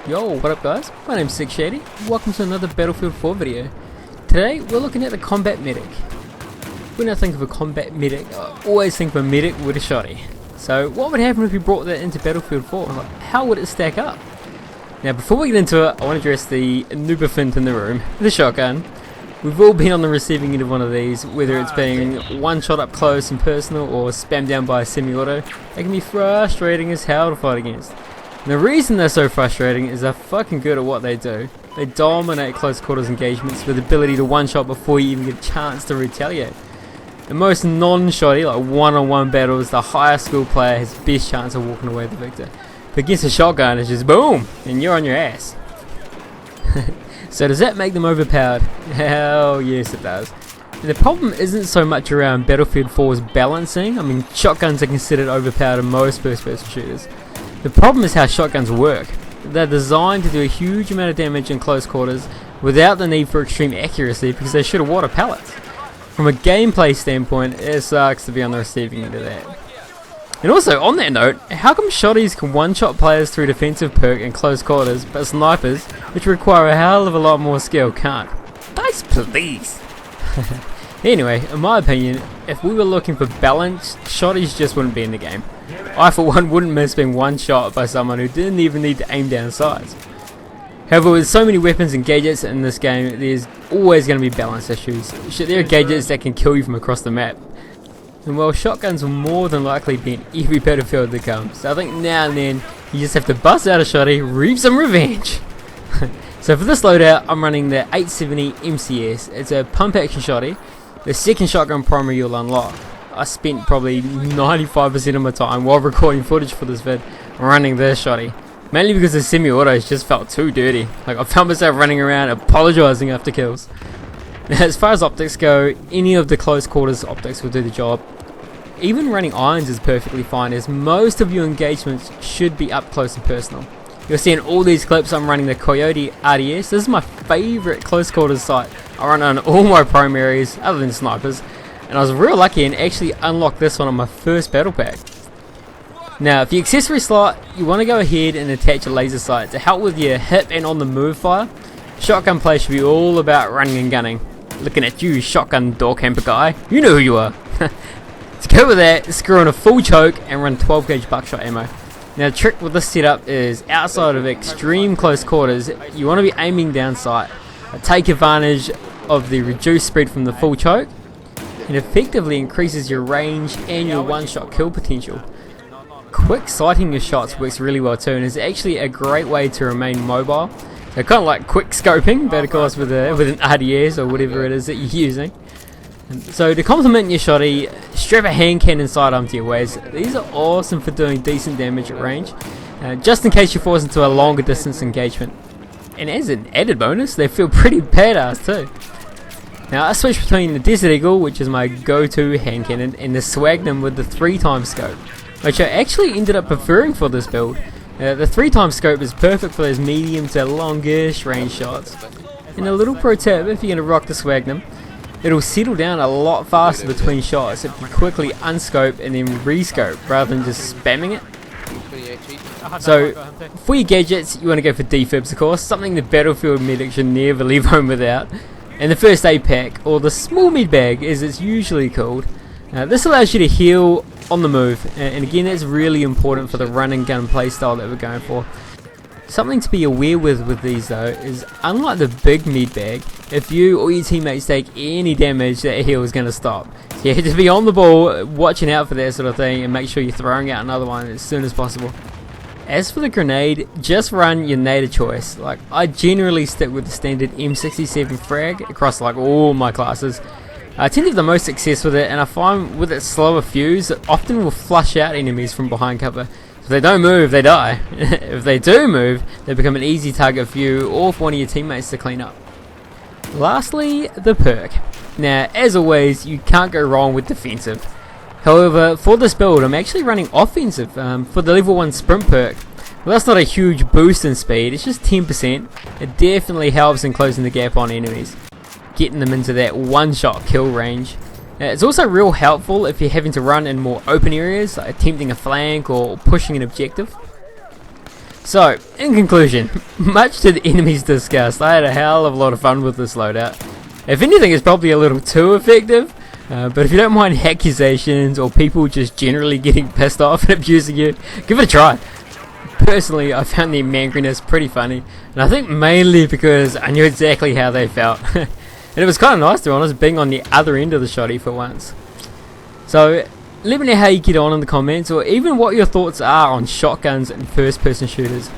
Yo, what up guys? My name's Shotty. Welcome to another Battlefield 4 video. Today we're looking at the combat medic. When I think of a combat medic, I always think of a medic with a shotty. So what would happen if we brought that into Battlefield 4? Like, how would it stack up? Now before we get into it, I want to address the Noob in the room, the shotgun. We've all been on the receiving end of one of these, whether it's being one shot up close and personal or spammed down by a semi-auto. They can be frustrating as hell to fight against. And the reason they're so frustrating is they're fucking good at what they do. They dominate close quarters engagements with the ability to one shot before you even get a chance to retaliate. In most non-shotty, like one-on-one battles, the higher skill player has the best chance of walking away the victor. But against a shotgun, it's just boom, and you're on your ass. So does that make them overpowered? Hell yes it does. And the problem isn't so much around Battlefield 4's balancing. I mean, shotguns are considered overpowered in most first-person shooters. The problem is how shotguns work. They're designed to do a huge amount of damage in close quarters without the need for extreme accuracy because they shoot water pellets. From a gameplay standpoint, it sucks to be on the receiving end of that. And also, on that note, how come shotties can one-shot players through defensive perk in close quarters, but snipers, which require a hell of a lot more skill, can't? Dice please! Anyway, in my opinion, if we were looking for balance, shotties just wouldn't be in the game. I for one wouldn't miss being one shot by someone who didn't even need to aim down sights. However, with so many weapons and gadgets in this game, there's always going to be balance issues. Shit, there are gadgets that can kill you from across the map. And well, shotguns will more than likely be in every battlefield that comes. So I think now and then, you just have to bust out a shotty, reap some revenge. So for this loadout, I'm running the 870 MCS. It's a pump action shotty. The second shotgun primary you'll unlock. I spent probably 95% of my time while recording footage for this vid running this shotty. Mainly because the semi-autos just felt too dirty. Like I found myself running around apologising after kills. Now as far as optics go, any of the close quarters optics will do the job. Even running irons is perfectly fine as most of your engagements should be up close and personal. You'll see in all these clips I'm running the Coyote RDS. This is my favourite close quarters sight. I run on all my primaries other than snipers. And I was real lucky and actually unlocked this one on my first battle pack. Now, for the accessory slot, you want to go ahead and attach a laser sight to help with your hip and on the move fire. Shotgun play should be all about running and gunning. Looking at you, shotgun door camper guy. You know who you are. To go with that, screw on a full choke and run 12 gauge buckshot ammo. Now, the trick with this setup is outside of extreme close quarters, you want to be aiming down sight. Take advantage of the reduced speed from the full choke. It effectively increases your range and your one-shot kill potential. Quick sighting your shots works really well too, and is actually a great way to remain mobile. So kind of like quick scoping, but of course with an RDS or whatever it is that you're using. And so to complement your shotty, strap a hand cannon sidearm to your waist. These are awesome for doing decent damage at range, just in case you force into a longer distance engagement. And as an added bonus, they feel pretty badass too. Now I switch between the Desert Eagle, which is my go-to hand cannon, and the Swagnum with the 3x scope, which I actually ended up preferring for this build. The 3x scope is perfect for those medium to longish range shots. And a little pro tip, if you're going to rock the Swagnum, it'll settle down a lot faster between shots if you quickly unscope and then rescope rather than just spamming it. So for your gadgets, you want to go for defibs of course, something the Battlefield medic should never leave home without. And the first aid pack, or the small med bag as it's usually called. This allows you to heal on the move, and again that's really important for the run and gun playstyle that we're going for. Something to be aware with these though is, unlike the big med bag, if you or your teammates take any damage, that heal is going to stop. So you have to be on the ball, watching out for that sort of thing, and make sure you're throwing out another one as soon as possible. As for the grenade, just run your nade of choice. Like I generally stick with the standard M67 frag across like all my classes. I tend to have the most success with it, and I find with its slower fuse, it often will flush out enemies from behind cover. If they don't move, they die. If they do move, they become an easy target for you or for one of your teammates to clean up. Lastly, the perk. Now, as always, you can't go wrong with defensive. However, for this build, I'm actually running offensive for the level 1 sprint perk. Well, that's not a huge boost in speed, it's just 10%. It definitely helps in closing the gap on enemies, getting them into that one-shot kill range. It's also real helpful if you're having to run in more open areas, like attempting a flank or pushing an objective. So, in conclusion, much to the enemy's disgust, I had a hell of a lot of fun with this loadout. If anything, it's probably a little too effective, but if you don't mind accusations or people just generally getting pissed off and abusing you, give it a try. Personally, I found the angriness pretty funny, and I think mainly because I knew exactly how they felt. And it was kind of nice, to be honest, being on the other end of the shotty for once. So, let me know how you get on in the comments, or even what your thoughts are on shotguns and first-person shooters.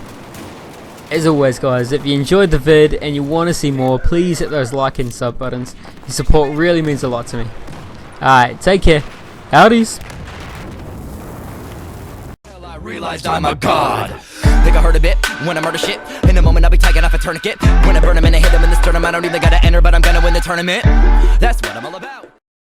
As always guys, if you enjoyed the vid and you want to see more, please hit those like and sub buttons. Your support really means a lot to me. Alright, take care. Howdies. I realized I'm a god. Think I heard a bit when I murder shit. In a moment I'll be taking off a tourniquet. When I burn him and I hit him in the sternum, I don't even gotta enter, but I'm gonna win the tournament. That's what I'm all about.